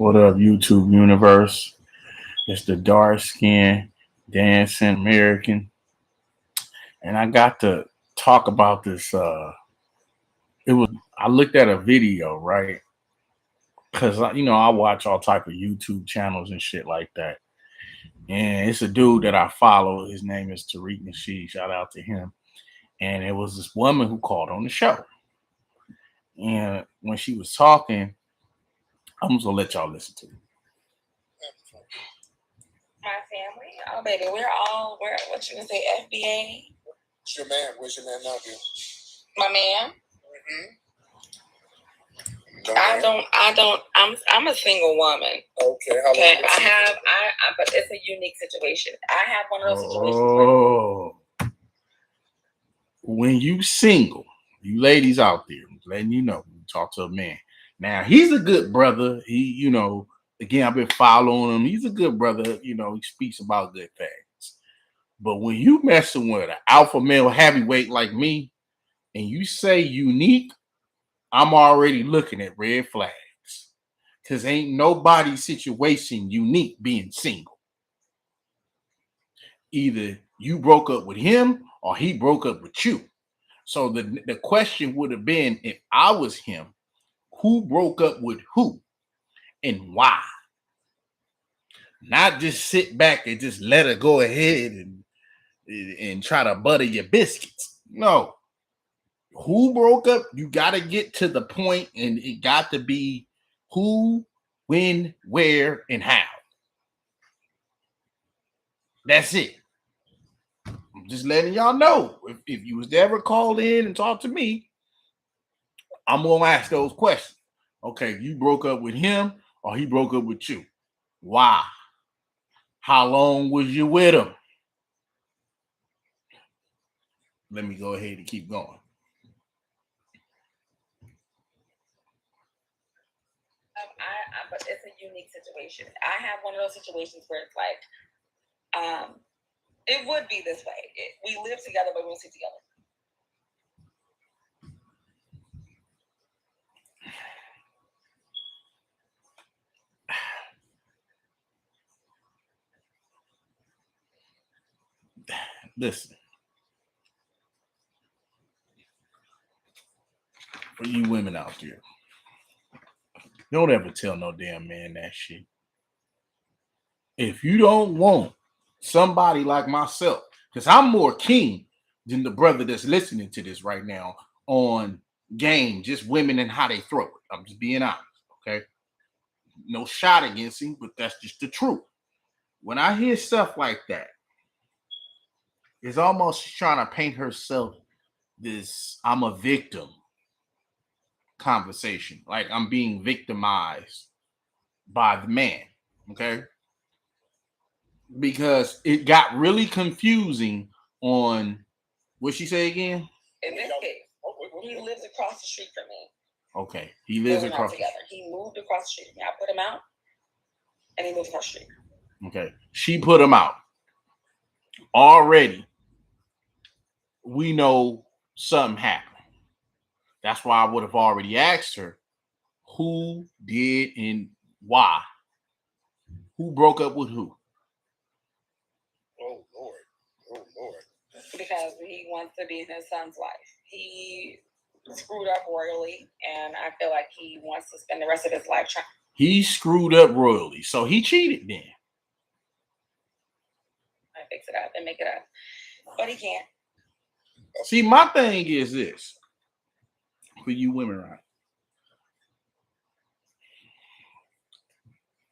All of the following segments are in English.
What up, YouTube universe? It's the dark skin dancing American, and I got to talk about this. It was I looked at a video, right? Because I watch all type of YouTube channels and shit like that, and it's a dude that I follow. His name is Tariq Nasheed. Shout out to him. And it was this woman who called on the show, and when she was talking, I'm just gonna let y'all listen to it. My family? Oh, baby, we're what you can say, FBA? What's your man? Where's your man now, dude? My man? No I'm a single woman. Okay, how long? Okay, but it's a unique situation. I have one of those situations When you single, you ladies out there, I'm letting you know, you talk to a man. Now, he's a good brother. Again, I've been following him. He's a good brother. He speaks about good things. But when you messing with an alpha male heavyweight like me, and you say unique, I'm already looking at red flags. Because ain't nobody's situation unique being single. Either you broke up with him or he broke up with you. So the question would have been, if I was him, who broke up with who and why? Not just sit back and just let her go ahead and try to butter your biscuits. No. Who broke up? You got to get to the point, and it got to be who, when, where, and how. That's it. I'm just letting y'all know. If you was to ever call in and talk to me, I'm going to ask those questions. Okay, you broke up with him or he broke up with you. Why? How long was you with him? Let me go ahead and keep going. But it's a unique situation. I have one of those situations where it's like, it would be this way. We live together, but we don't sit together. Listen, for you women out there, don't ever tell no damn man that shit. If you don't want somebody like myself, because I'm more king than the brother that's listening to this right now on game, just women and how they throw it. I'm just being honest, okay? No shot against him, but that's just the truth. When I hear stuff like that, it's almost trying to paint herself this I'm a victim conversation. Like I'm being victimized by the man, okay? Because it got really confusing on what she say again? In this case, he lives across the street from me. Okay, he lives across together. He moved across the street from me. I put him out, and he moved across the street. Okay, she put him out. Already, we know something happened. That's why I would have already asked her who did and why. Who broke up with who? Oh Lord. Because he wants to be in his son's life. He screwed up royally, and I feel like he wants to spend the rest of his life trying. He screwed up royally, so he cheated then. I fix it up and make it up, but he can't. See, my thing is this for you women, right?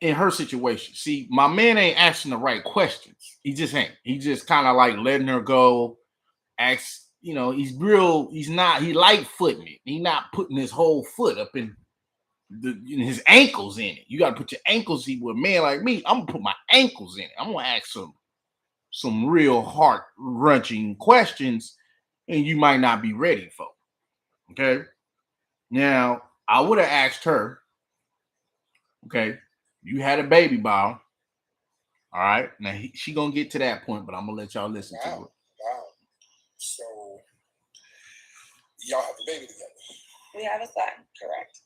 In her situation, see, my man ain't asking the right questions. He just ain't. He just kind of like letting her go. Ask, he's real. He light footing it. He not putting his whole foot up in his ankles in it. You got to put your ankles in with a man like me. I'm gonna put my ankles in it. I'm gonna ask some real heart wrenching questions, and you might not be ready for. Okay. Now I would have asked her. Okay. You had a baby, Bow. All right. Now she gonna get to that point, but I'm gonna let y'all listen to it. Wow. So y'all have a baby together. We have a son, correct?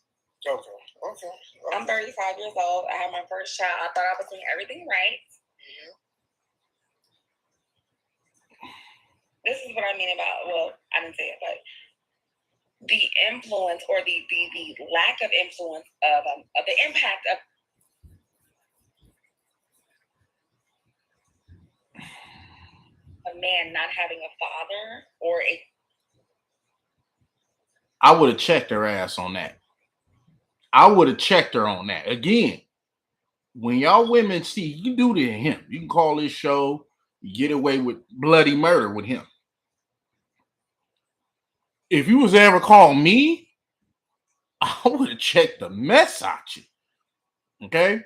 Okay. I'm 35 years old. I had my first child. I thought I was doing everything right. This is what I mean about, well, I didn't say it, but the influence or the lack of influence of the impact of a man not having a father or a. I would have checked her ass on that. I would have checked her on that. Again, when y'all women see, you can do this to him. You can call this show, you get away with bloody murder with him. If you was ever call me, I would have checked the mess out you. Okay?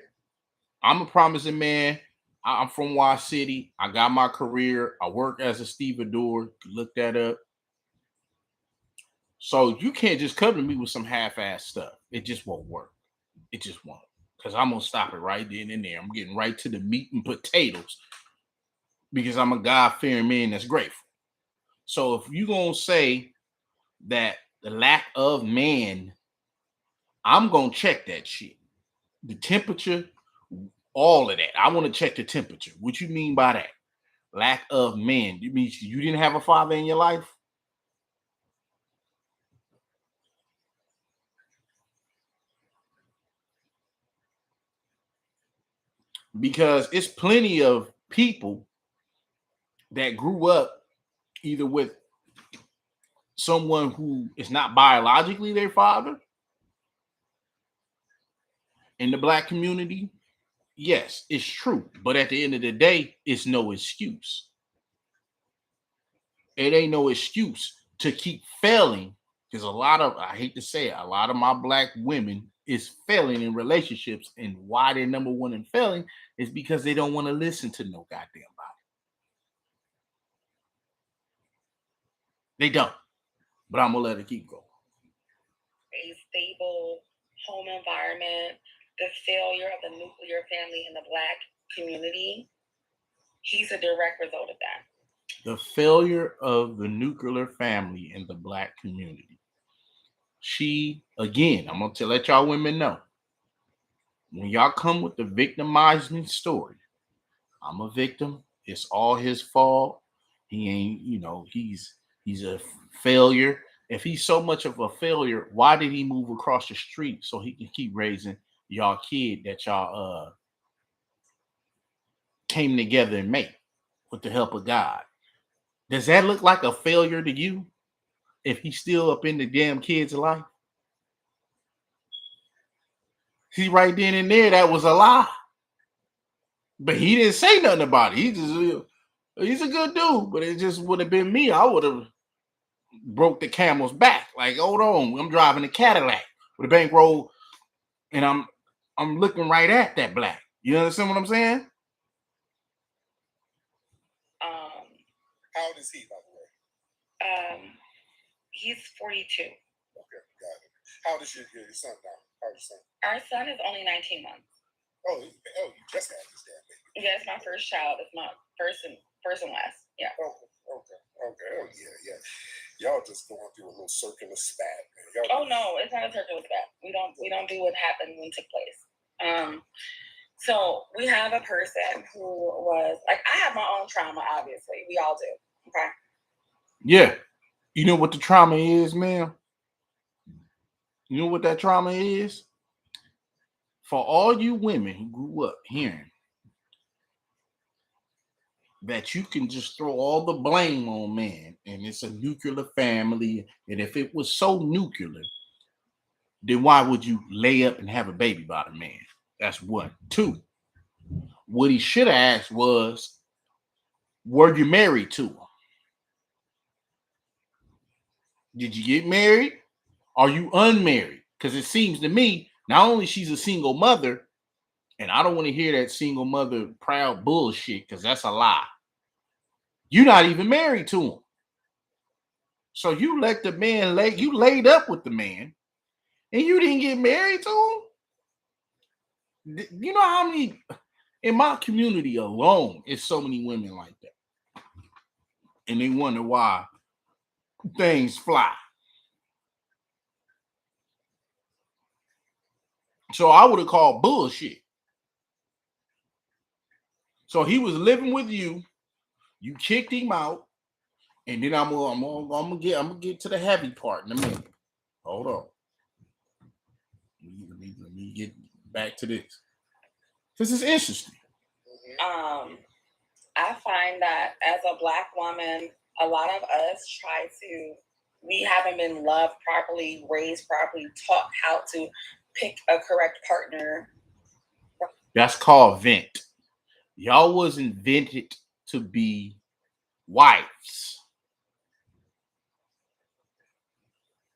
I'm a promising man. I'm from Y City. I got my career. I work as a stevedore. Look that up. So you can't just come to me with some half-ass stuff. It just won't work. It just won't. Because I'm going to stop it right then and there. I'm getting right to the meat and potatoes because I'm a God-fearing man that's grateful. So if you're going to say that the lack of man, I'm going to check that shit. The temperature, all of that. I want to check the temperature. What you mean by that? Lack of man. You mean you didn't have a father in your life? Because it's plenty of people that grew up either with someone who is not biologically their father in the black community. Yes, it's true. But at the end of the day, it's no excuse. It ain't no excuse to keep failing. Because I hate to say it, a lot of my black women is failing in relationships. And why they're number one in failing is because they don't want to listen to no goddamn body. They don't. But I'm going to let it keep going. A stable home environment, the failure of the nuclear family in the black community, he's a direct result of that. The failure of the nuclear family in the black community. She, again, I'm going to let y'all women know. When y'all come with the victimizing story, I'm a victim. It's all his fault. He ain't, he's a failure. If he's so much of a failure, why did he move across the street so he can keep raising y'all kid that y'all came together and made with the help of God? Does that look like a failure to you if he's still up in the damn kid's life? See, right then and there, that was a lie. But he didn't say nothing about it. He's a good dude, but it just would have been me. I would have broke the camel's back. Like, hold on, I'm driving a Cadillac with a bankroll, and I'm looking right at that black. You understand what I'm saying? How old is he, by the way? He's 42. Okay, got it. How old is your son now? How old is your son? Our son is only 19 months. Oh, you just had this damn baby. Yeah, it's my first child. It's my first and last. Yeah. Okay. Oh, yeah. Y'all just going through a little circular spat, man. No, it's not a circular spat. We don't do what happened when it took place. So we have a person who was like, I have my own trauma, obviously. We all do. Okay. Yeah. You know what the trauma is, ma'am? You know what that trauma is? For all you women who grew up hearing that you can just throw all the blame on man and it's a nuclear family, and if it was so nuclear, then why would you lay up and have a baby by the man? That's one. Two, what he should have asked was, were you married to him? Did you get married? Are you unmarried? Because it seems to me, not only she's a single mother, and I don't want to hear that single mother proud bullshit, because that's a lie. You're not even married to him. So you let the man you laid up with the man, and you didn't get married to him? You know how many, in my community alone, it's so many women like that. And they wonder why things fly. So I would have called bullshit. So he was living with you. You kicked him out, and then I'm gonna get to the heavy part in a minute. Hold on. Let me get back to this. This is interesting. I find that as a Black woman, a lot of us we haven't been loved properly, raised properly, taught how to pick a correct partner. That's called vent. Y'all was invented to be wives.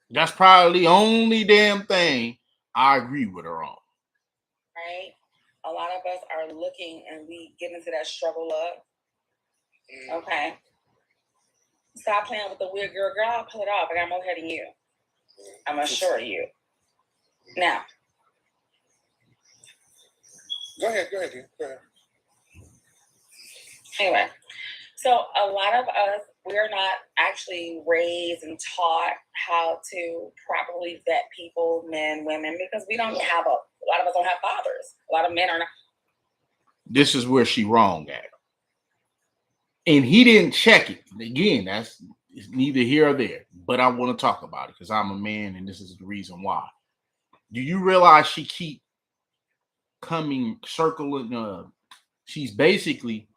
That's probably the only damn thing I agree with her on. Right? A lot of us are looking and we get into that struggle of, okay, stop playing with the weird girl. Girl, I'll pull it off. I got more hair than you. I'm assure you. Now. Go ahead. Anyway, so a lot of us, we're not actually raised and taught how to properly vet people, men, women, because we don't have a lot of us don't have fathers. A lot of men are not. This is where she wrong at. And he didn't check it. Again, that's neither here or there. But I want to talk about it because I'm a man and this is the reason why. Do you realize she keep circling? She's basically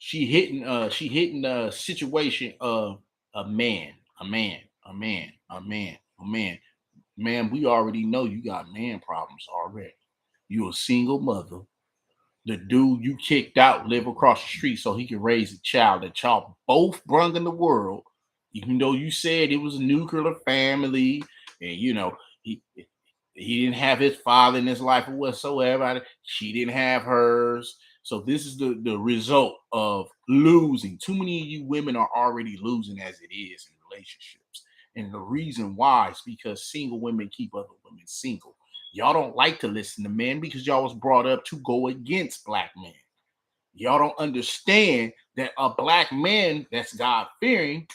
she hitting the situation of a man. Man, we already know you got man problems already. You a single mother. The dude you kicked out live across the street so he can raise a child that y'all both brung in the world, even though you said it was a nuclear family and he didn't have his father in his life whatsoever. She didn't have hers. So this is the result of losing. Too many of you women are already losing as it is in relationships. And the reason why is because single women keep other women single. Y'all don't like to listen to men because y'all was brought up to go against Black men. Y'all don't understand that a Black man that's God-fearing,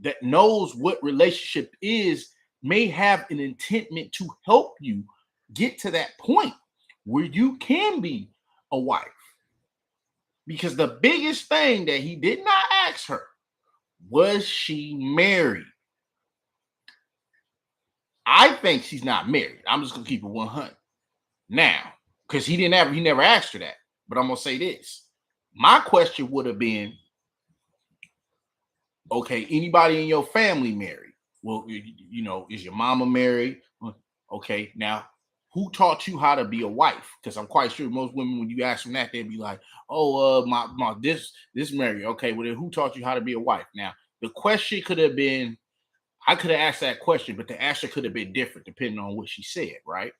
that knows what relationship is, may have an intentment to help you get to that point where you can be a wife. Because the biggest thing that he did not ask her, was she married? I think she's not married. I'm just gonna keep it 100 now, because he never asked her that. But I'm gonna say this: my question would have been, okay, anybody in your family married? Well, is your mama married? Okay, now who taught you how to be a wife? Because I'm quite sure most women, when you ask them that, they'd be like, "Oh, my this married." Okay, well then who taught you how to be a wife? Now the question could have been, I could have asked that question, but the answer could have been different depending on what she said, right?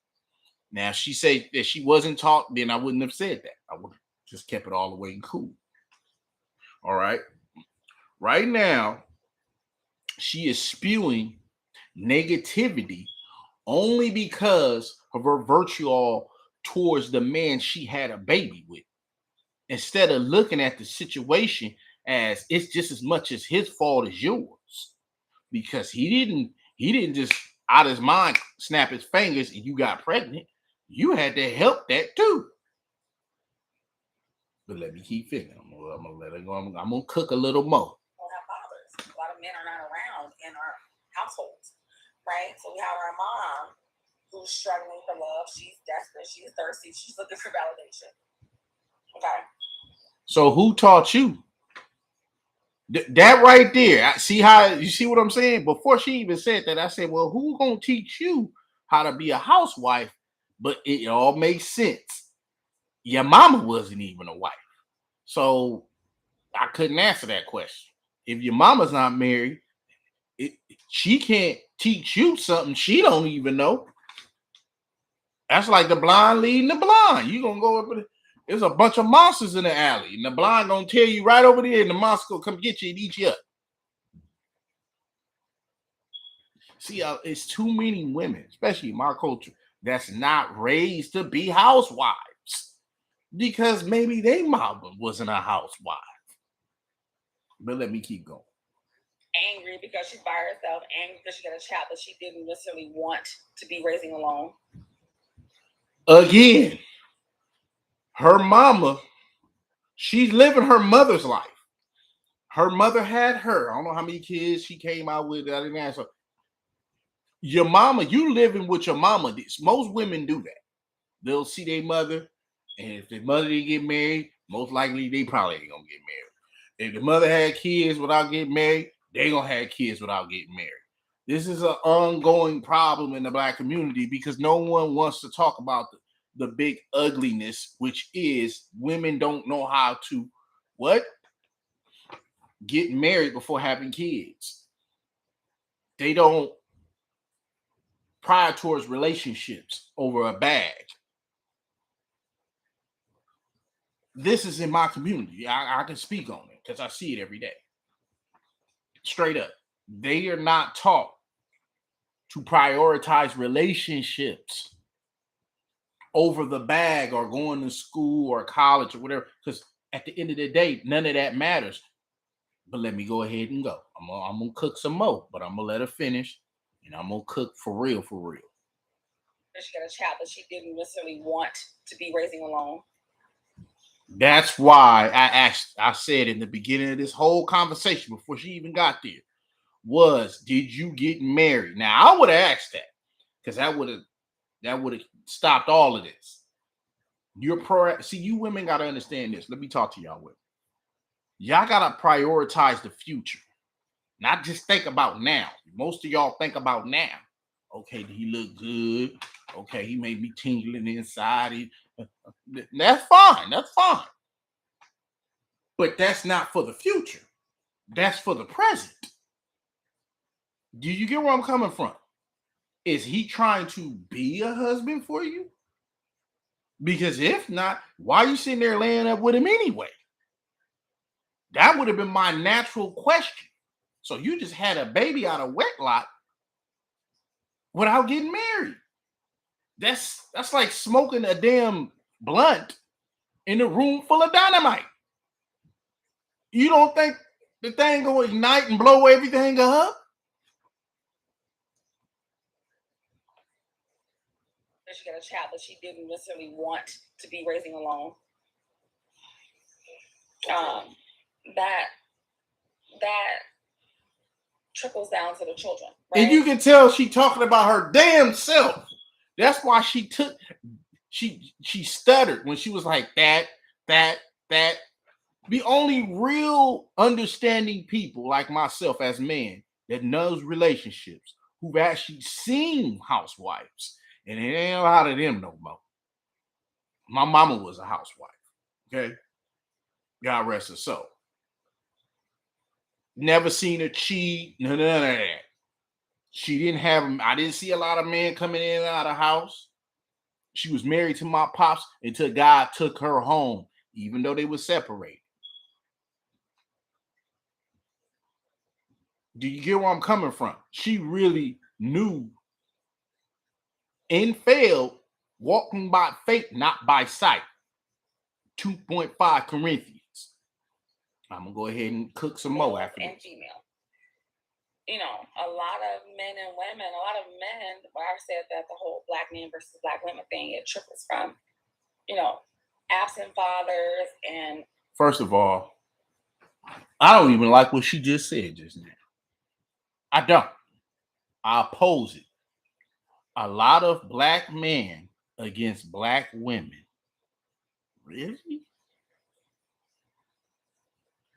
Now, if she said that she wasn't taught, then I wouldn't have said that. I would have just kept it all the way cool. All right. Right now, she is spewing negativity only because of her vitriol towards the man she had a baby with. Instead of looking at the situation as it's just as much as his fault as yours. Because he didn't just out of his mind snap his fingers and you got pregnant. You had to help that too. But let me keep thinking. I'm gonna let it go. I'm gonna cook a little more. Don't have fathers. A lot of men are not around in our households, right? So we have our mom who's struggling for love. She's desperate. She's thirsty. She's looking for validation. Okay. So who taught you? That right there. See how you see what I'm saying? Before she even said that, I said, well, who gonna teach you how to be a housewife? But it all makes sense. Your mama wasn't even a wife. So I couldn't answer that question. If your mama's not married, she can't teach you something she don't even know. That's like the blind leading the blind. You gonna go up with there's a bunch of monsters in the alley, and the blind gonna tell you right over there, and the monster gonna come get you and eat you up. See, it's too many women, especially in my culture, that's not raised to be housewives because maybe their mama wasn't a housewife. But let me keep going. Angry because she's by herself, angry because she got a child that she didn't necessarily want to be raising alone. Again, her mama, she's living her mother's life. Her mother had her. I don't know how many kids she came out with. I didn't ask her. Your mama, you living with your mama. Most women do that. They'll see their mother, and if the mother didn't get married, most likely they probably ain't gonna get married. If the mother had kids without getting married, they gonna have kids without getting married. This is an ongoing problem in the Black community because no one wants to talk about the big ugliness, which is women don't know how to what? Get married before having kids. They don't prior towards relationships over a bag. This is in my community. I can speak on it because I see it every day. Straight up. They are not taught to prioritize relationships over the bag or going to school or college or whatever. Because at the end of the day, none of that matters. But let me go ahead and go. I'm gonna cook some more, but I'm gonna let her finish, and I'm gonna cook for real, for real. She got a child that she didn't necessarily want to be raising alone. That's why I said in the beginning of this whole conversation before she even got there was, did you get married? Now I would have asked that because that would have stopped all of this. See, you women got to understand this. Let me talk to y'all women. Y'all got to prioritize the future, not just think about now. Most of y'all think about now. Okay, did he look good? Okay, he made me tingling inside. That's fine. That's fine. But that's not for the future. That's for the present. Do you get where I'm coming from? Is he trying to be a husband for you? Because if not, why are you sitting there laying up with him anyway? That would have been my natural question. So you just had a baby out of wedlock without getting married. That's like smoking a damn blunt in a room full of dynamite. You don't think the thing gonna ignite and blow everything up? She got a child that she didn't necessarily want to be raising alone. That trickles down to the children, right? And you can tell she talking about her damn self. That's why she stuttered when she was like that. The only real understanding people like myself as men that knows relationships, who've actually seen housewives, and it ain't a lot of them no more. My mama was a housewife. Okay, God rest her soul. Never seen her cheat. None of that. She didn't have. I didn't see a lot of men coming in and out of the house. She was married to my pops until God took her home, even though they were separated. Do you get where I'm coming from? She really knew and failed, walking by faith, not by sight. 2.5 Corinthians. I'm going to go ahead and cook some more after and this. Female. You know, a lot of men and women, a lot of men, where I've said that the whole black men versus black women thing, it trickles from, absent fathers and... First of all, I don't even like what she just said just now. I don't. I oppose it. A lot of black men against black women. Really?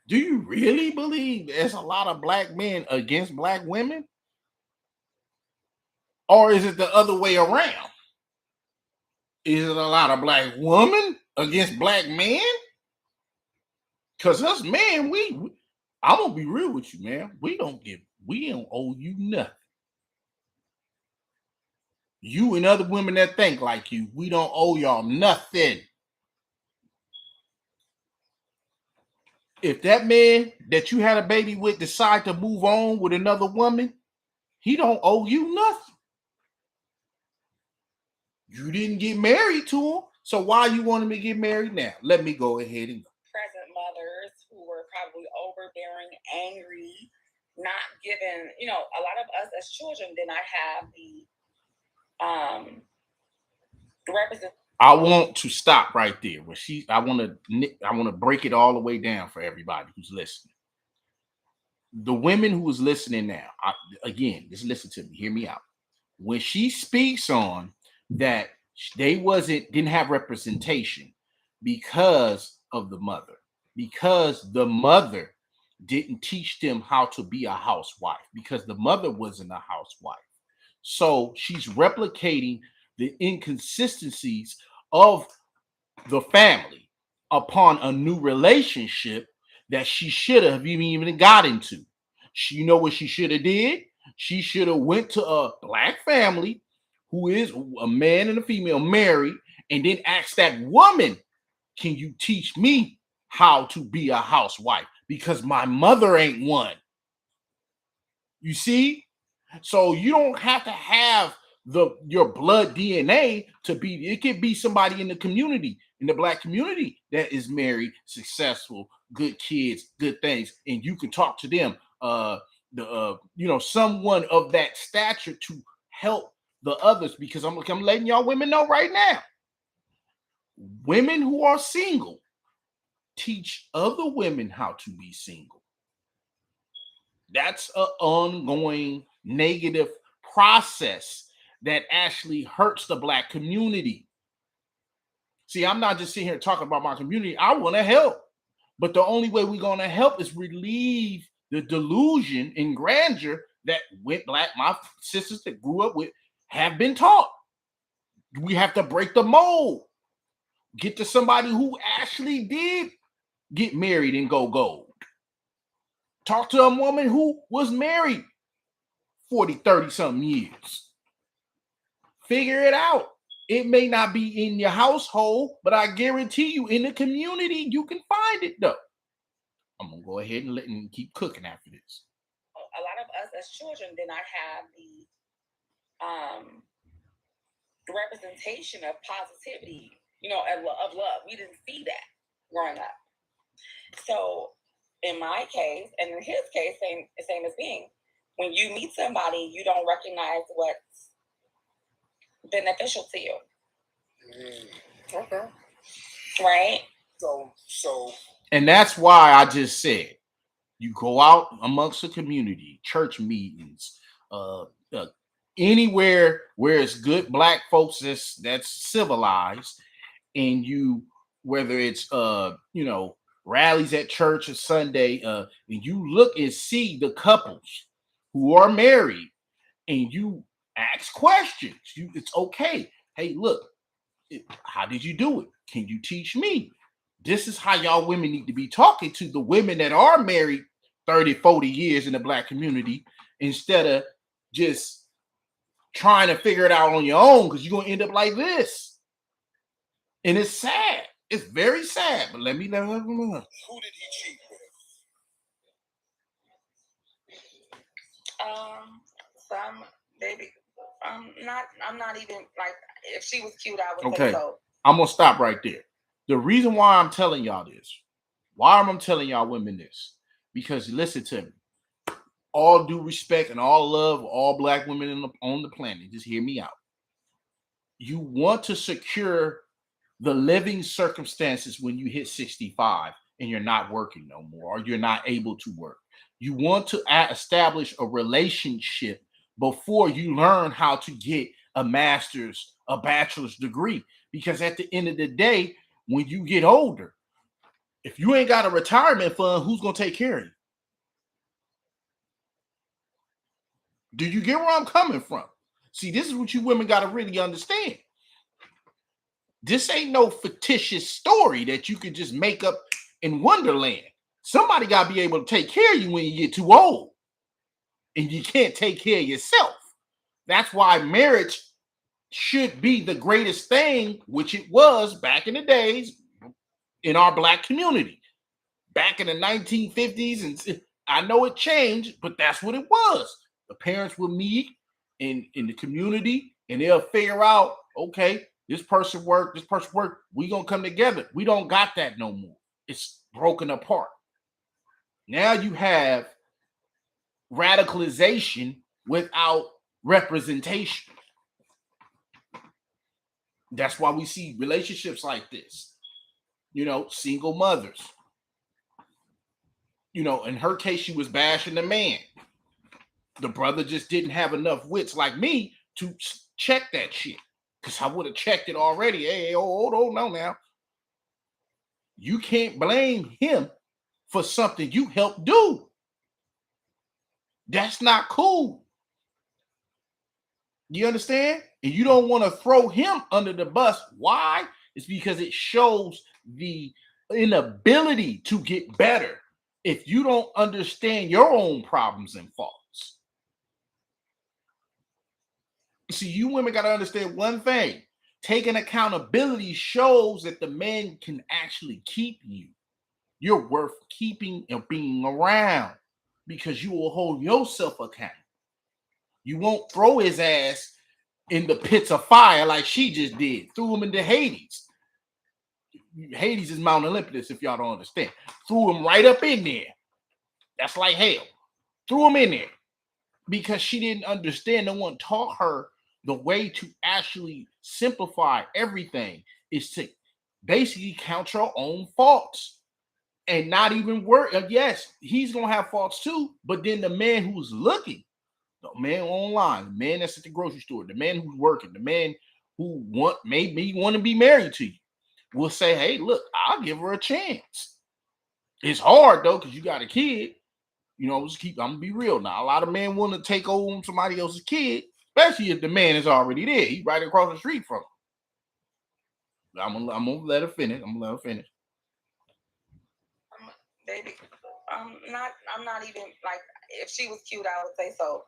Do you really believe there's a lot of black men against black women? Or is it the other way around? Is it a lot of black women against black men? Because us men, I'm gonna be real with you, man. We don't owe you nothing. You and other women that think like you, we don't owe y'all nothing. If that man that you had a baby with decide to move on with another woman, he don't owe you nothing. You didn't get married to him, so why you want him to get married now? Let me go ahead and go. Present mothers who were probably overbearing, angry, not given, a lot of us as children did not have I want to stop right there. Where I want to break it all the way down for everybody who's listening. The women who is listening now, again, just listen to me. Hear me out. When she speaks on that, they didn't have representation because of the mother, because the mother didn't teach them how to be a housewife, because the mother wasn't a housewife. So she's replicating the inconsistencies of the family upon a new relationship that she should have even got into. You know what she should have did? She should have went to a black family who is a man and a female married, and then asked that woman, can you teach me how to be a housewife? Because my mother ain't one. You see? So you don't have to have your blood DNA to be. It could be somebody in the community, in the black community, that is married, successful, good kids, good things, and you can talk to them. Someone of that stature to help the others. Because I'm letting y'all women know right now. Women who are single teach other women how to be single. That's an ongoing negative process that actually hurts the black community. See, I'm not just sitting here talking about my community. I want to help. But the only way we're going to help is relieve the delusion and grandeur that my sisters that grew up with have been taught. We have to break the mold. Get to somebody who actually did get married and go gold. Talk to a woman who was married 40, 30 something years. Figure it out. It may not be in your household, but I guarantee you in the community, you can find it though. I'm going to go ahead and keep cooking after this. A lot of us as children did not have the representation of positivity, of love. We didn't see that growing up. So in my case, and in his case, same as being, when you meet somebody, you don't recognize what's beneficial to you. Okay. Right? So. And that's why I just said, you go out amongst the community, church meetings, anywhere where it's good black folks that's civilized, and whether it's rallies at church or Sunday, and you look and see the couples who are married, and you ask questions. It's okay. Hey, look, how did you do it? Can you teach me? This is how y'all women need to be talking to the women that are married 30, 40 years in the black community, instead of just trying to figure it out on your own, because you're going to end up like this. And it's sad. It's very sad. But let me know. Who did he cheat with? Some baby. I'm not even like, if she was cute, I would say so. I'm gonna stop right there. The reason why I'm telling y'all this, why am I telling y'all women this? Because listen to me. All due respect and all love, all black women on the planet. Just hear me out. You want to secure the living circumstances when you hit 65 and you're not working no more, or you're not able to work. You want to establish a relationship before you learn how to get a master's, a bachelor's degree. Because at the end of the day, when you get older, if you ain't got a retirement fund, who's going to take care of you? Do you get where I'm coming from? See, this is what you women got to really understand. This ain't no fictitious story that you can just make up in Wonderland. Somebody got to be able to take care of you when you get too old. And you can't take care of yourself. That's why marriage should be the greatest thing, which it was back in the days in our black community. Back in the 1950s, and I know it changed, but that's what it was. The parents would meet in the community, and they'll figure out, okay, this person worked, we gonna come together. We don't got that no more. It's broken apart. Now you have radicalization without representation. That's why we see relationships like this. Single mothers. In her case, she was bashing the man. The brother just didn't have enough wits like me to check that shit. Because I would have checked it already. Hey, hold on, no, now. You can't blame him for something you helped do. That's not cool. You understand? And you don't want to throw him under the bus. Why? It's because it shows the inability to get better if you don't understand your own problems and faults. See, you women got to understand one thing. Taking accountability shows that the man can actually keep you. You're worth keeping and being around because you will hold yourself accountable. You won't throw his ass in the pits of fire like she just did. Threw him into Hades. Hades is Mount Olympus, if y'all don't understand. Threw him right up in there. That's like hell. Threw him in there because she didn't understand. No one taught her the way to actually simplify everything is to basically count your own faults and not even worry. Yes, he's going to have faults too, but then the man who's looking, the man online, the man that's at the grocery store, the man who's working, the man who maybe want to be married to you will say, hey, look, I'll give her a chance. It's hard though, because you got a kid. I'm gonna be real now. A lot of men want to take over somebody else's kid, especially if the man is already there. He's right across the street from him. I'm gonna let her finish. Baby, I'm not even like, if she was cute, I would say so.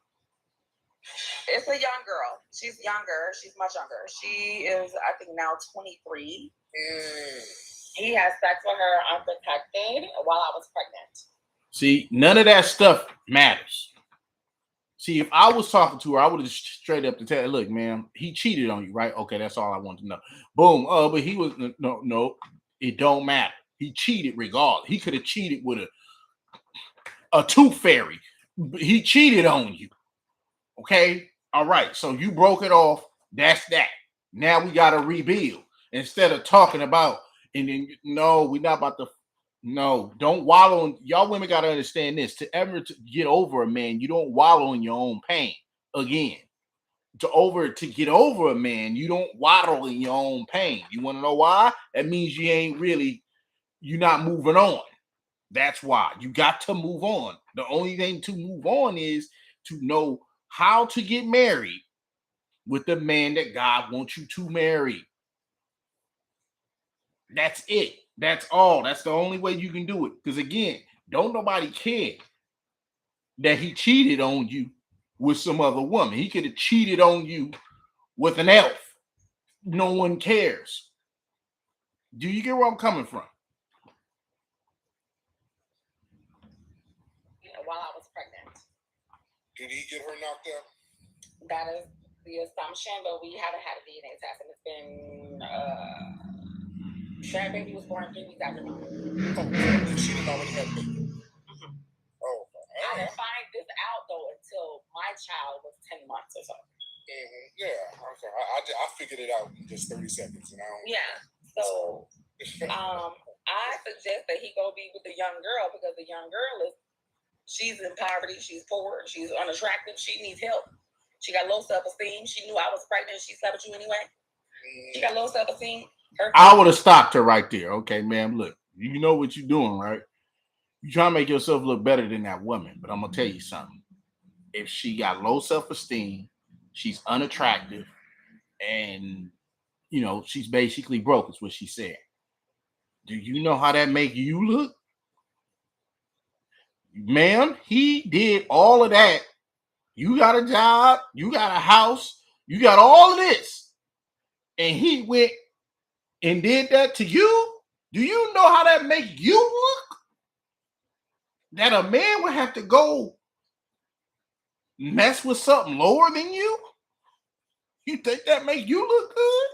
It's a young girl. She's younger. She's much younger. She is, I think, now 23. He has sex with her unprotected while I was pregnant. See, none of that stuff matters. See, if I was talking to her, I would have straight up to tell her, look, man, he cheated on you, right? Okay, that's all I want to know. Boom. But he was, no, it don't matter. He cheated regardless. He could have cheated with a tooth fairy. He cheated on you. Okay? All right. So you broke it off. That's that. Now we got to rebuild. Instead of talking about, and then, no, we're not about to. No, don't wallow in, y'all women got to understand this. To get over a man, you don't wallow in your own pain again. To get over a man, you don't waddle in your own pain. You want to know why? That means you're not moving on. That's why. You got to move on. The only thing to move on is to know how to get married with the man that God wants you to marry. That's it. That's all. That's the only way you can do it. Because again, don't nobody care that he cheated on you with some other woman. He could have cheated on you with an elf. No one cares. Do you get where I'm coming from? While I was pregnant. Did he get her knocked out? That is the assumption, but we haven't had a DNA test, and it's been that baby was born 3 weeks after mine. She didn't already have a baby. Oh, I didn't find this out though until my child was 10 months or so. Yeah, okay. I figured it out in just 30 seconds, and I don't. Yeah. So, I suggest that he go be with the young girl because the young girl she's in poverty, she's poor, she's unattractive, she needs help. She got low self-esteem. She knew I was pregnant. She slept with you anyway. She got low self-esteem. I would have stopped her right there. Okay, ma'am, look, you know what you're doing, right? You trying to make yourself look better than that woman, but I'm gonna tell you something. If she got low self-esteem, she's unattractive, and she's basically broke, is what she said. Do you know how that make you look? Ma'am, he did all of that. You got a job, you got a house, you got all of this, and he went and did that to you? Do you know how that make you look? That a man would have to go mess with something lower than you? You think that make you look good?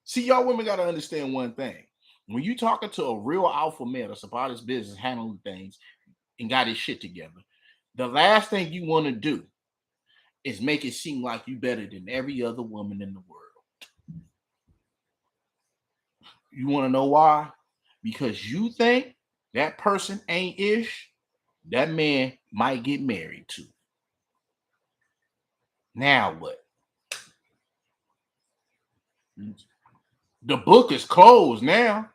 See, y'all women got to understand one thing. When you talking to a real alpha male that's about his business, handling things, and got his shit together, the last thing you want to do is make it seem like you better than every other woman in the world. You want to know why? Because you think that person ain't ish, that man might get married to. Now what? The book is closed now.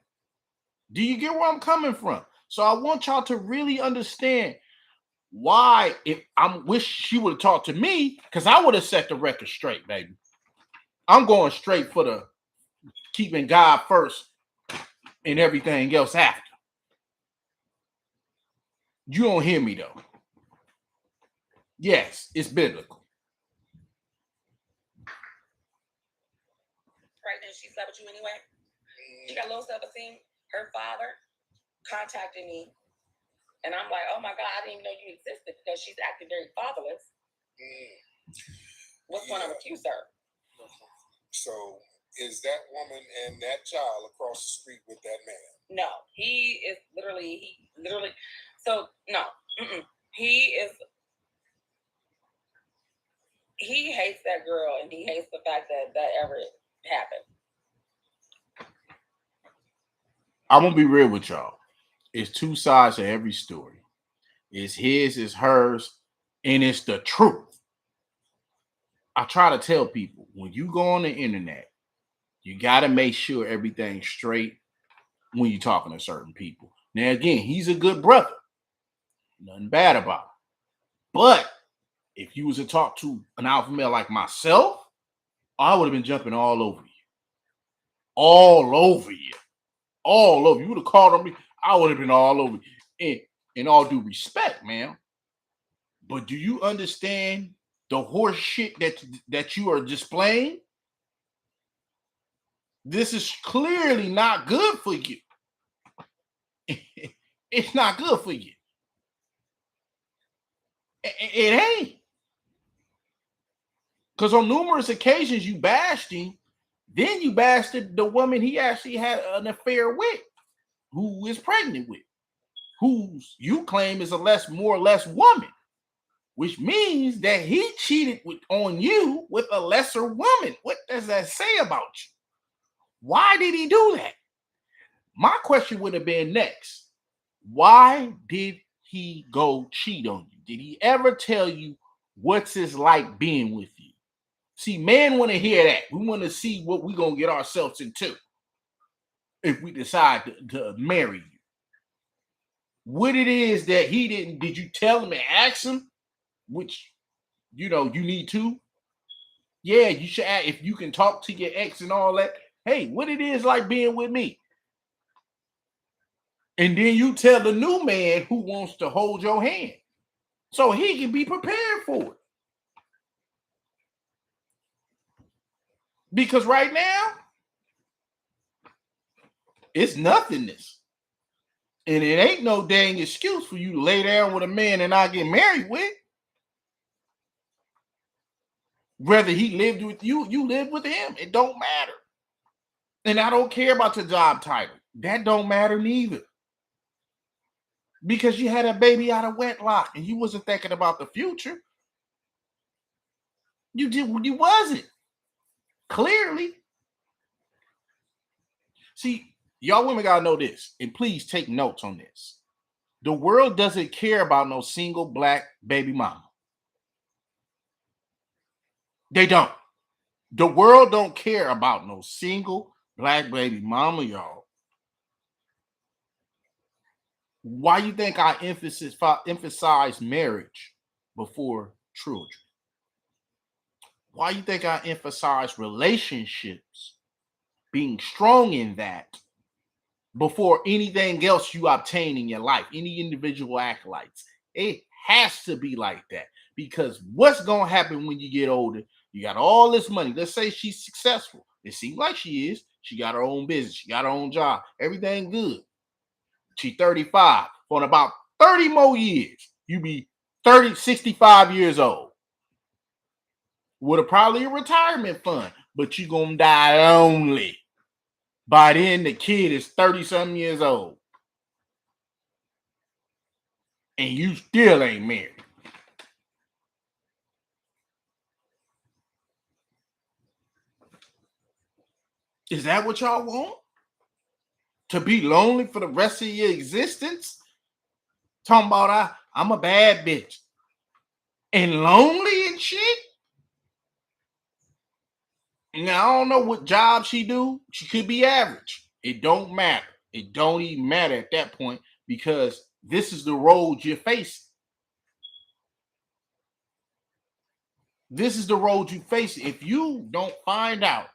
Do you get where I'm coming from? So I want y'all to really understand why, if I wish she would have talked to me, because I would have set the record straight, baby. I'm going straight for the keeping God first and everything else after. You don't hear me though. Yes, it's biblical. Right now, she slept with you anyway. She got low self-esteem. Her father contacted me, and I'm like, "Oh my God, I didn't even know you existed," because she's acting very fatherless. What's going on with you, sir? So, is that woman and that child across the street with that man? No, he literally. So no, he is. He hates that girl, and he hates the fact that ever happened. I'm gonna be real with y'all. It's two sides to every story. It's his, it's hers, and it's the truth. I try to tell people, when you go on the internet, you got to make sure everything's straight when you're talking to certain people. Now, again, he's a good brother. Nothing bad about it. But if you was to talk to an alpha male like myself, I would have been jumping all over you. All over you. All over. You would have called on me, I would have been all over you. In all due respect, man. But do you understand the horse shit that you are displaying? This is clearly not good for you. It's not good for you. It ain't. Because on numerous occasions you bashed him, then you bashed the woman he actually had an affair with, who is pregnant with, who you claim is more or less woman, which means that he cheated on you with a lesser woman. What does that say about you? Why did he do that? My question would have been next. Why did he go cheat on you? Did he ever tell you what's it like being with you? See, men want to hear that. We want to see what we're going to get ourselves into if we decide to marry you. What it is that he didn't, did you tell him and ask him? Which, you need to. Yeah, you should ask, if you can talk to your ex and all that. Hey, what it is like being with me? And then you tell the new man who wants to hold your hand so he can be prepared for it. Because right now, it's nothingness. And it ain't no dang excuse for you to lay down with a man and not get married with. Whether he lived with you, you lived with him. It don't matter. And I don't care about your job title. That don't matter neither. Because you had a baby out of wedlock and you wasn't thinking about the future. You wasn't. Clearly. See, y'all women gotta know this, and please take notes on this. The world doesn't care about no single black baby mama. They don't. The world don't care about no single black baby mama, y'all. Why you think I emphasize marriage before children? Why you think I emphasize relationships, being strong in that, before anything else you obtain in your life, any individual acolytes? It has to be like that, because what's going to happen when you get older? You got all this money. Let's say she's successful. It seems like she is. She got her own business. She got her own job. Everything good. She's 35. For about 30 more years, you be 65 years old. With probably a retirement fund, but you're going to die lonely. By then, the kid is 30-something years old. And you still ain't married. Is that what y'all want? To be lonely for the rest of your existence? Talking about I'm a bad bitch. And lonely and shit? Now, I don't know what job she do. She could be average. It don't matter. It don't even matter at that point because this is the road you're facing. This is the road you face. If you don't find out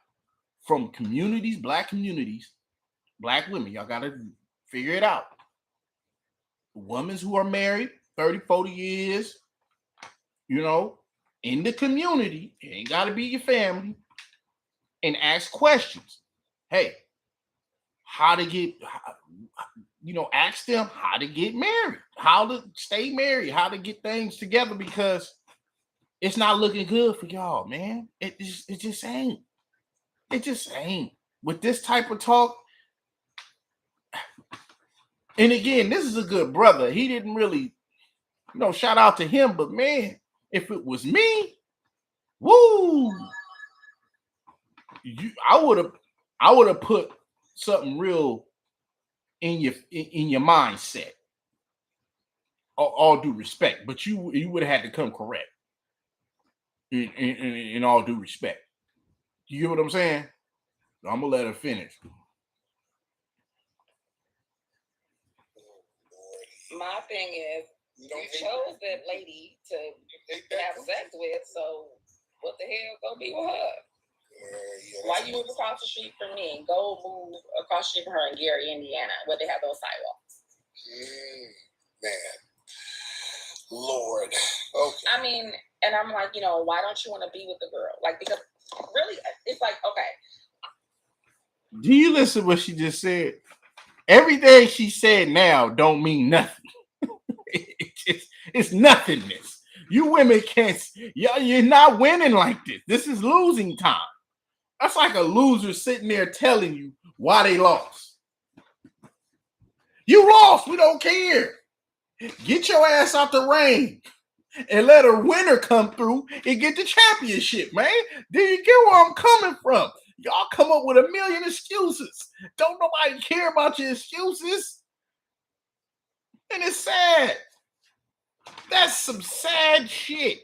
from communities, black women, y'all got to figure it out. Women who are married 30, 40 years, you know, in the community, it ain't got to be your family, and ask questions. Hey, how to get, you know, ask them how to get married, how to stay married, how to get things together because it's not looking good for y'all, man. It just ain't. It just ain't. With this type of talk, and again, this is a good brother. He didn't really, you know, shout out to him, but man, if it was me, woo, I would have put something real in your mindset. All due respect, but you would have had to come correct. In all due respect, you get what I'm saying? I'm gonna let her finish. My thing is, you chose that lady to have sex with, so what the hell gonna be with her? Why you move across the street from me and go move across the street from her in Gary, Indiana, where they have those sidewalks? Man, Lord. Okay. I mean, and I'm like, you know, why don't you want to be with the girl? Like, because really, it's like, okay. Do you listen to what she just said? Everything she said now don't mean nothing. It's nothingness. You women can't. You're not winning like this. This is losing time. That's like a loser sitting there telling you why they lost. You lost. We don't care. Get your ass out the ring and let a winner come through and get the championship, man. Do you get where I'm coming from? Y'all come up with a million excuses. Don't nobody care about your excuses. And it's sad. That's some sad shit.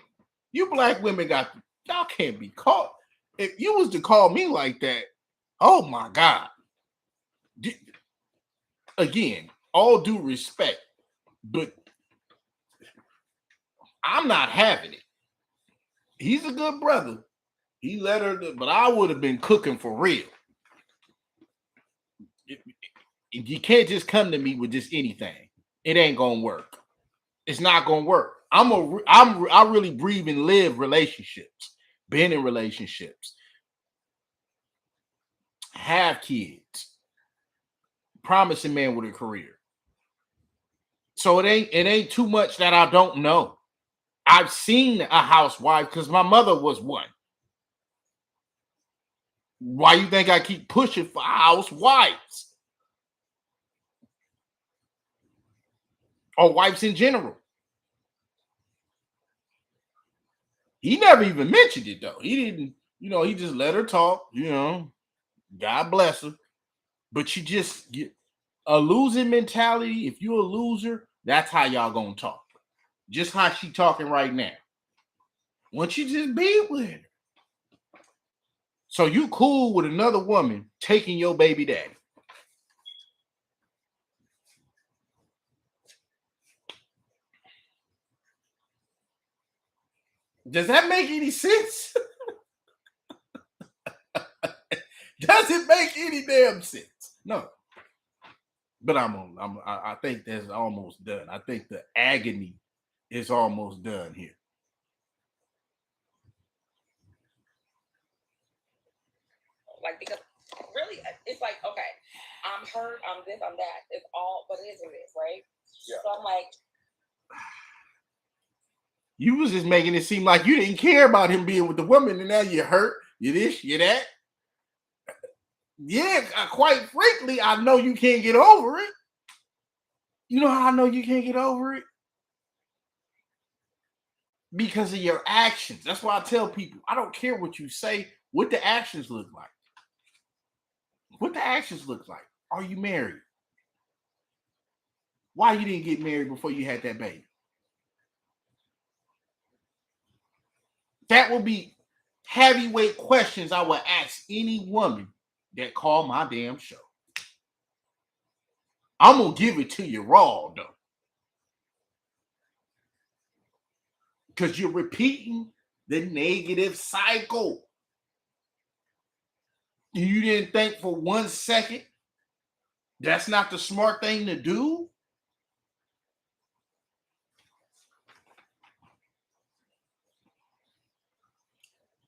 You black women y'all can't be caught. If you was to call me like that, oh my God. Again, all due respect, but I'm not having it. He's a good brother. He let her, but I would have been cooking for real. You can't just come to me with just anything. It ain't gonna work. It's not gonna work. I really breathe and live relationships. Been in relationships. Have kids. Promising man with a career. So it ain't too much that I don't know. I've seen a housewife because my mother was one. Why you think I keep pushing for housewives? Or wives in general. He never even mentioned it though. He didn't, he just let her talk, God bless her. But you just get a losing mentality. If you're a loser, that's how y'all gonna talk. Just how she talking right now. Once you just be with her. So you cool with another woman taking your baby daddy. Does that make any sense? Does it make any damn sense? No. But I think that's almost done. I think the agony is almost done here. Like, because really, it's like, okay, I'm hurt, I'm this, I'm that. It's all, but it is what it is, right? Yeah. So I'm like, you was just making it seem like you didn't care about him being with the woman, and now you're hurt, you this, you that. Yeah, quite frankly, I know you can't get over it. You know how I know you can't get over it? Because of your actions. That's why I tell people, I don't care what you say, what the actions look like. What the actions look like. Are you married? Why you didn't get married before you had that baby? That would be heavyweight questions I would ask any woman that called my damn show. I'm going to give it to you raw, though. Because you're repeating the negative cycle. You didn't think for 1 second that's not the smart thing to do?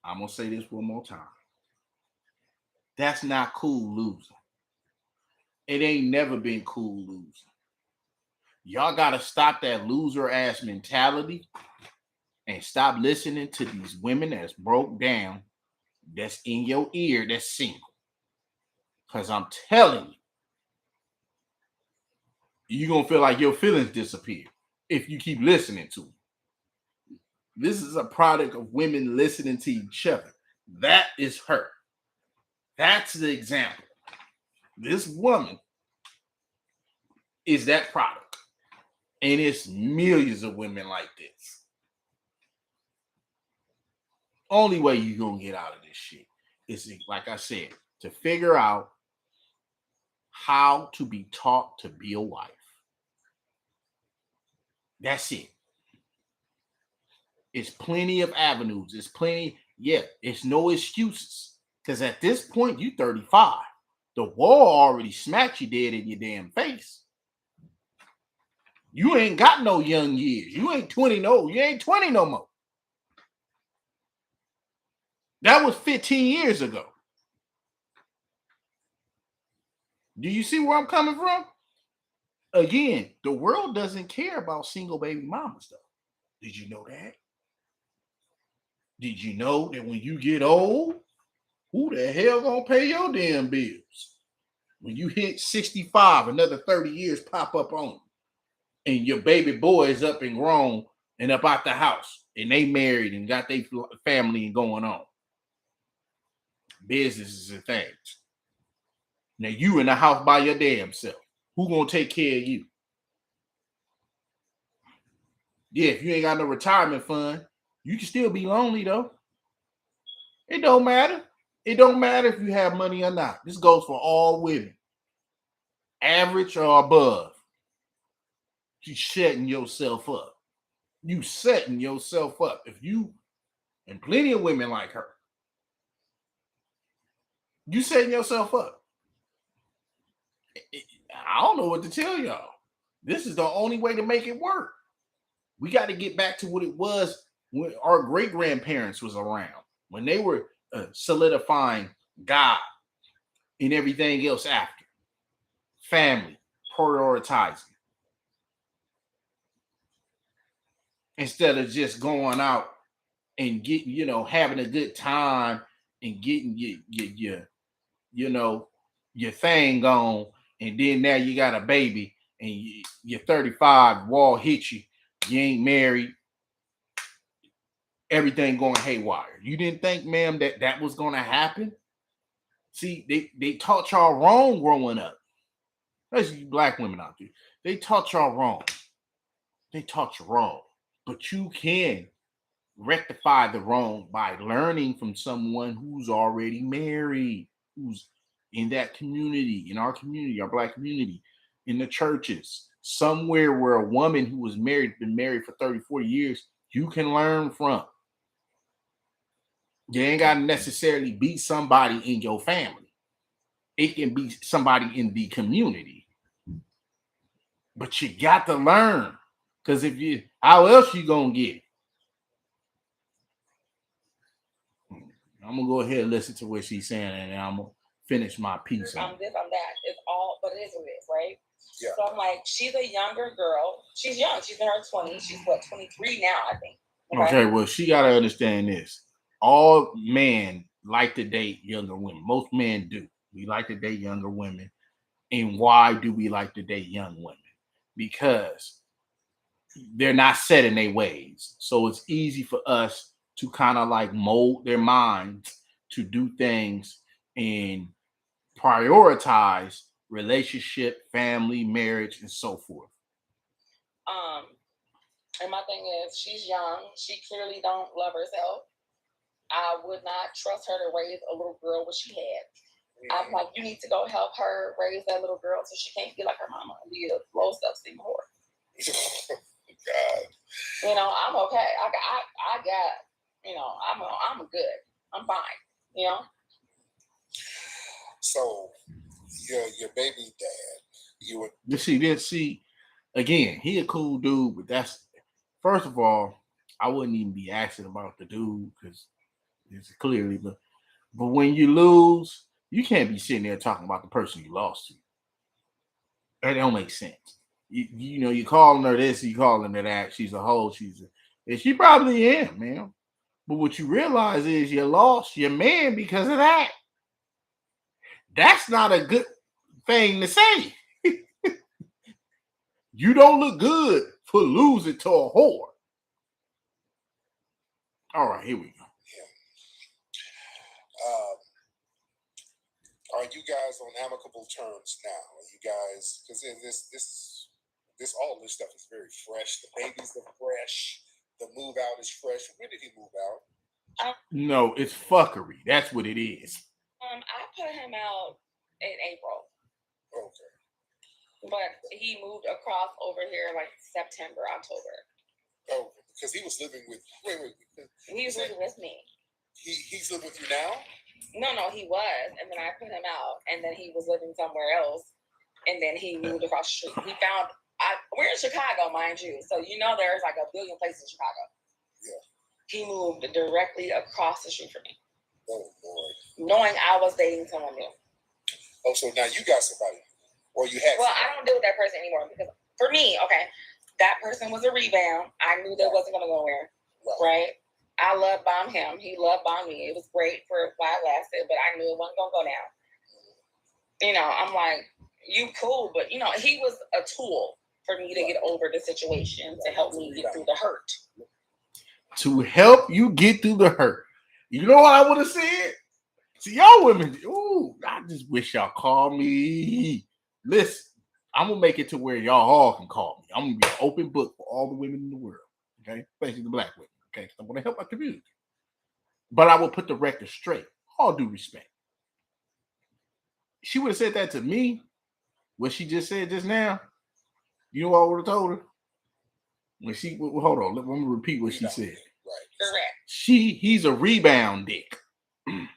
I'm going to say this one more time. That's not cool losing. It ain't never been cool losing. Y'all got to stop that loser ass mentality and stop listening to these women that's broke down, that's in your ear, that's single. Because I'm telling you, you're going to feel like your feelings disappear if you keep listening to them. This is a product of women listening to each other. That is her. That's the example. This woman is that product. And it's millions of women like this. Only way you're going to get out of this shit is, like I said, to figure out how to be taught to be a wife. That's it. It's plenty of avenues. It's plenty. Yeah, it's no excuses. Because at this point, you 35. The wall already smacked you dead in your damn face. You ain't got no young years. You ain't 20 no. You ain't 20 no more. That was 15 years ago. Do you see where I'm coming from? Again, the world doesn't care about single baby mamas, though. Did you know that? Did you know that when you get old, who the hell gonna pay your damn bills? When you hit 65, another 30 years pop up on you, and your baby boy is up and grown and up out the house, and they married and got their family and going on. Businesses and things. Now you in the house by your damn self. Who gonna take care of you? Yeah, if you ain't got no retirement fund, you can still be lonely though. It don't matter. It don't matter if you have money or not. This goes for all women. Average or above. You setting yourself up. You setting yourself up. If you, and plenty of women like her, you setting yourself up. I don't know what to tell y'all. This is the only way to make it work. We got to get back to what it was when our great-grandparents was around, when they were solidifying God and everything else after. Family, prioritizing. Instead of just going out and getting, having a good time and getting your thing on, and then now you got a baby and you're 35, wall hit you, you ain't married, everything going haywire. You didn't think, ma'am, that was going to happen? See, they taught y'all wrong growing up. Especially you black women out there. They taught y'all wrong. They taught you wrong. But you can rectify the wrong by learning from someone who's already married, who's in that community, in our community, our black community, in the churches, somewhere where a woman who was married, been married for 30, 40 years, you can learn from. You ain't got to necessarily be somebody in your family. It can be somebody in the community. But you got to learn. Because how else you going to get it? I'm going to go ahead and listen to what she's saying, and I'm going to finish my piece on this, I'm that. It's all, but it is what it is, right? Yeah. So I'm like, she's a younger girl. She's young. She's in her 20s. She's, 23 now, I think. Okay, well, she got to understand this. All men like to date younger women. Most men do. We like to date younger women. And why do we like to date young women? Because they're not set in their ways. So it's easy for us to kind of like mold their minds to do things and prioritize relationship, family, marriage, and so forth. And my thing is, she's young. She clearly don't love herself. I would not trust her to raise a little girl what she had. I'm like, you need to go help her raise that little girl so she can't be like her mama and be a low self-esteem whore. God. You know, I'm okay. I got, you know, I'm good. I'm fine. You know. So, your baby dad, you see, again, he a cool dude, but that's first of all, I wouldn't even be asking about the dude because it's clearly but when you lose, you can't be sitting there talking about the person you lost to. That don't make sense. You know, you calling her this, you calling her that. She's a hoe. And she probably is, man. But what you realize is you lost your man because of that. That's not a good thing to say. You don't look good for losing to a whore. All right, here we go. Are you guys on amicable terms now? Are you guys, because this all this stuff is very fresh. The babies are fresh. The move out is fresh. When did he move out? No, it's fuckery. That's what it is. I put him out in April. Okay. But he moved across over here like September, October. Oh, because he was living with. Wait. He was living with me. He's living with you now? No, he was, and then I put him out, and then he was living somewhere else, and then he moved across the street. We're in Chicago, mind you, so you know there's like a billion places in Chicago. Yeah. He moved directly across the street from me. Oh Lord. Knowing I was dating someone new. Oh, so now you got somebody, or you had? Well, I don't deal with that person anymore because for me, okay, that person was a rebound. I knew that wasn't going to go nowhere, right? I love bombed him. He love bombed me. It was great for while it lasted, but I knew it wasn't going to go down. You know, I'm like, you cool, but, you know, he was a tool for me to get over the situation, to help me get through the hurt. To help you get through the hurt. You know what I would have said? See, y'all women, ooh, I just wish y'all call me. Listen, I'm going to make it to where y'all all can call me. I'm going to be an open book for all the women in the world, okay? Especially the black women. Okay, I want to help my community. But I will put the record straight. All due respect. She would have said that to me, what she just said just now. You know what I would have told her? When she, hold on, let me repeat what she said. Right. Correct. He's a rebound dick. You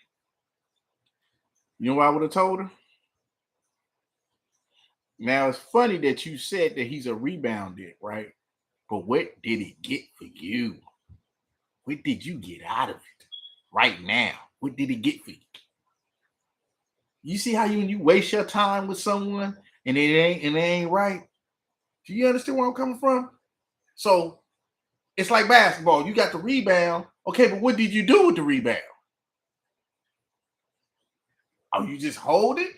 know what I would have told her? Now, it's funny that you said that he's a rebound dick, right? But what did it get for you? What did you get out of it right now? What did it get for you? You see how you waste your time with someone and it ain't right? Do you understand where I'm coming from? So it's like basketball. You got the rebound. Okay, but what did you do with the rebound? Oh, you just hold it?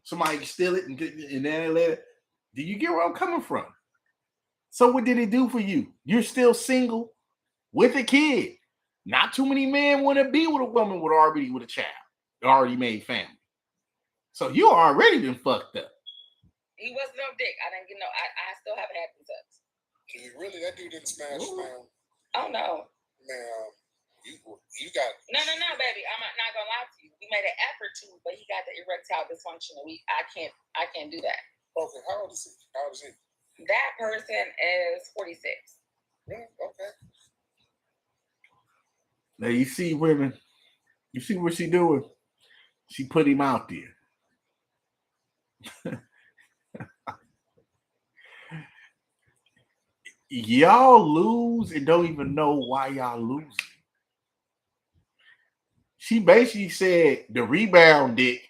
Somebody can steal it and then let it. Do you get where I'm coming from? So what did it do for you? You're still single with a kid. Not too many men want to be with a woman with a child, already made family. So you already been fucked up. He was no dick. I didn't get no. I still haven't had any sex. Really, that dude didn't smash, man. Oh no. Man, you got. No, baby. I'm not gonna lie to you. We made an effort to, but he got the erectile dysfunction. I can't do that. Okay, how old is he? That person is 46. Yeah, okay. Now you see women, you see what she doing? She put him out there. Y'all lose and don't even know why y'all losing. She basically said the rebound dick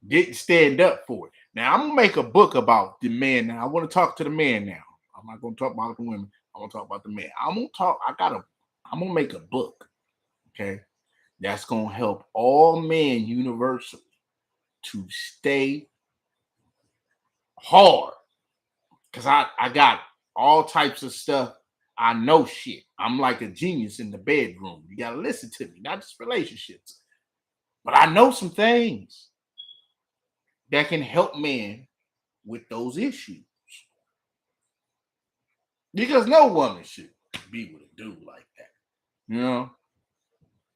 didn't stand up for it. Now I'm gonna make a book about the man. Now I want to talk to the man now. I'm not gonna talk about the women. I'm gonna talk about the man. I'm gonna make a book, okay, that's gonna help all men universally to stay hard. Cause I got all types of stuff. I know shit. I'm like a genius in the bedroom. You gotta listen to me, not just relationships. But I know some things. that can help men with those issues. Because no woman should be with a dude like that. You know?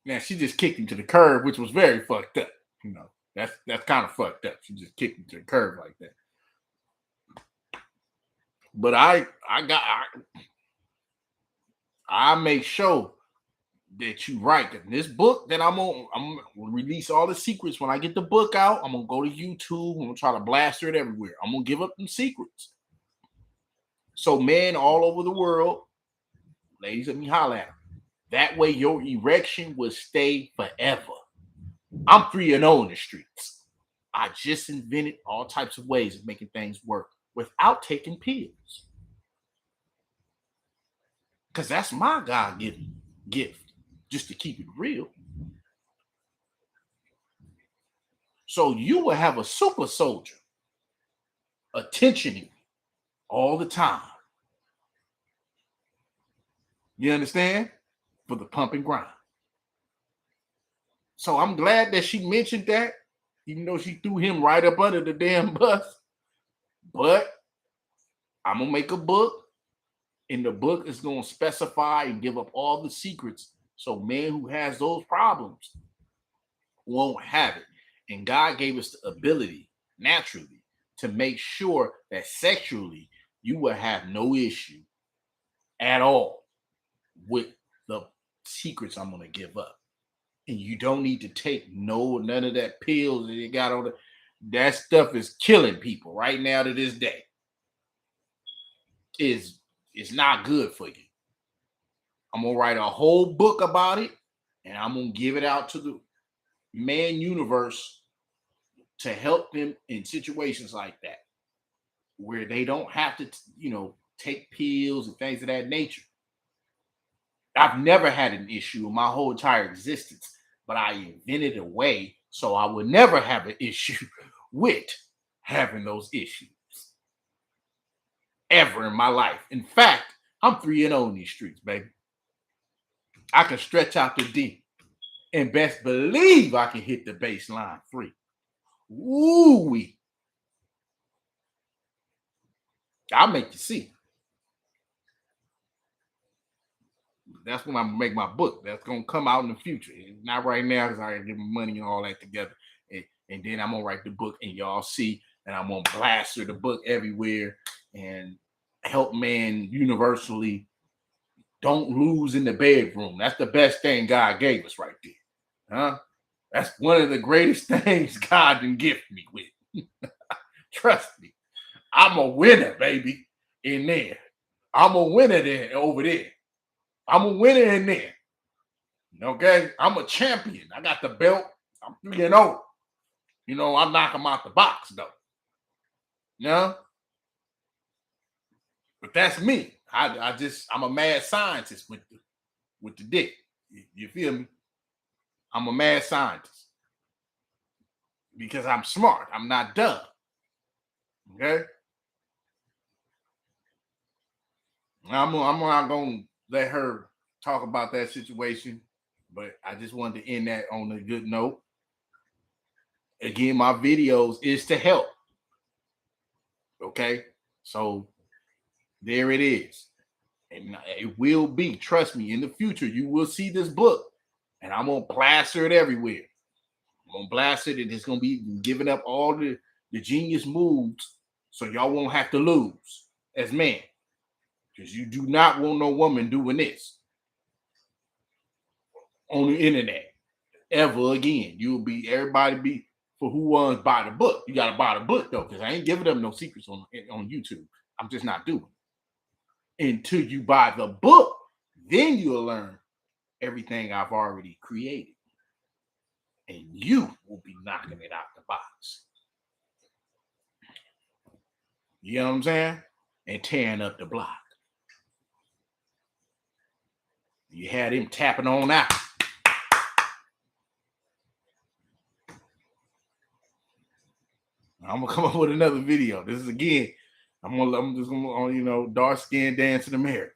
Now she just kicked him to the curb, which was very fucked up. You know, that's kind of fucked up. She just kicked him to the curb like that. But I make sure that you right. In this book that I'm gonna release all the secrets when I get the book out. I'm gonna go to YouTube. I'm gonna try to blast it everywhere. I'm gonna give up them secrets. So men all over the world, ladies, let me holler at them. That way your erection will stay forever. I'm 3-0 in the streets. I just invented all types of ways of making things work without taking pills. Because that's my God-given gift, just to keep it real. So you will have a super soldier attention you all the time. You understand? For the pump and grind. So I'm glad that she mentioned that, even though she threw him right up under the damn bus. But I'm going to make a book, and the book is going to specify and give up all the secrets so man who has those problems won't have it. And God gave us the ability, naturally, to make sure that sexually you will have no issue at all with the secrets I'm going to give up. And you don't need to take none of that pills that you got on it. That stuff is killing people right now to this day. It's not good for you. I'm going to write a whole book about it, and I'm going to give it out to the man universe to help them in situations like that, where they don't have to, take pills and things of that nature. I've never had an issue in my whole entire existence, but I invented a way so I would never have an issue with having those issues ever in my life. In fact, I'm 3-0 in these streets, baby. I can stretch out the D, and best believe I can hit the baseline free. Ooh-wee. I'll make you see. That's when I'm gonna make my book. That's gonna come out in the future. Not right now, because I gotta get my money and all that together. And then I'm gonna write the book, and y'all see, and I'm gonna plaster the book everywhere and help man universally don't lose in the bedroom. That's the best thing God gave us right there. Huh? That's one of the greatest things God can gift me with. Trust me. I'm a winner, baby, in there. I'm a winner there over there. I'm a winner in there. Okay? I'm a champion. I got the belt. I'm 3-0. I knock them out the box, though. But that's me. I'm a mad scientist with the dick. You feel me? I'm a mad scientist. Because I'm smart. I'm not dumb. Okay? I'm not going to let her talk about that situation, but I just wanted to end that on a good note. Again, my videos is to help. Okay? So there it is. And it will be, trust me, in the future, you will see this book, and I'm going to plaster it everywhere. I'm going to blast it, and it's going to be giving up all the genius moves so y'all won't have to lose as men. Because you do not want no woman doing this on the internet ever again. Everybody be for who wants buy the book. You got to buy the book, though, because I ain't giving them no secrets on YouTube. I'm just not doing it. Until you buy the book, then you'll learn everything I've already created. And you will be knocking it out the box. You know what I'm saying? And tearing up the block. You had him tapping on out. I'm gonna come up with another video. This is again, I'm just gonna dark skin dance in America.